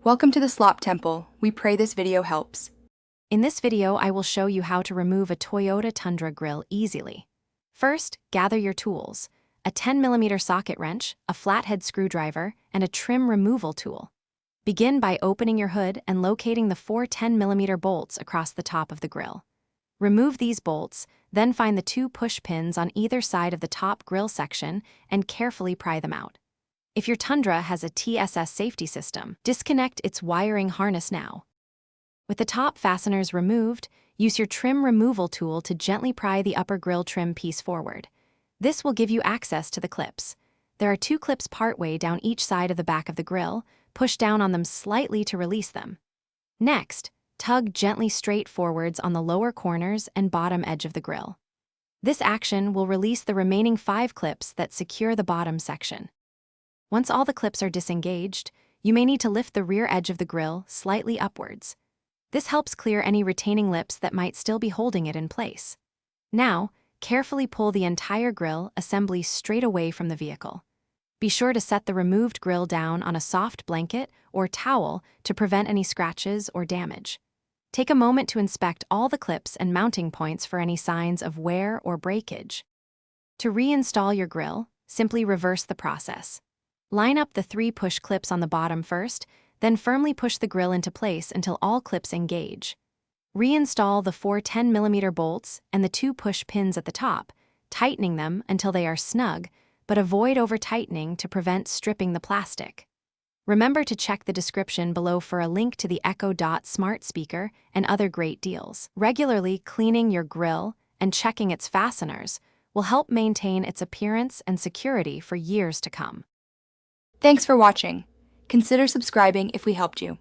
Welcome to the Slop Temple. We pray this video helps. In this video, I will show you how to remove a Toyota Tundra grille easily. First, gather your tools: a 10mm socket wrench, a flathead screwdriver, and a trim removal tool. Begin by opening your hood and locating the 4 10mm bolts across the top of the grille. Remove these bolts, then find the 2 push pins on either side of the top grille section and carefully pry them out. If your Tundra has a TSS safety system, disconnect its wiring harness now. With the top fasteners removed, use your trim removal tool to gently pry the upper grille trim piece forward. This will give you access to the clips. There are 2 clips partway down each side of the back of the grille. Push down on them slightly to release them. Next, tug gently straight forwards on the lower corners and bottom edge of the grille. This action will release the remaining 5 clips that secure the bottom section. Once all the clips are disengaged, you may need to lift the rear edge of the grille slightly upwards. This helps clear any retaining lips that might still be holding it in place. Now, carefully pull the entire grille assembly straight away from the vehicle. Be sure to set the removed grille down on a soft blanket or towel to prevent any scratches or damage. Take a moment to inspect all the clips and mounting points for any signs of wear or breakage. To reinstall your grille, simply reverse the process. Line up the 3 push clips on the bottom first, then firmly push the grille into place until all clips engage. Reinstall the 4 10mm bolts and the 2 push pins at the top, tightening them until they are snug, but avoid over-tightening to prevent stripping the plastic. Remember to check the description below for a link to the Echo Dot smart speaker and other great deals. Regularly cleaning your grille and checking its fasteners will help maintain its appearance and security for years to come. Thanks for watching. Consider subscribing if we helped you.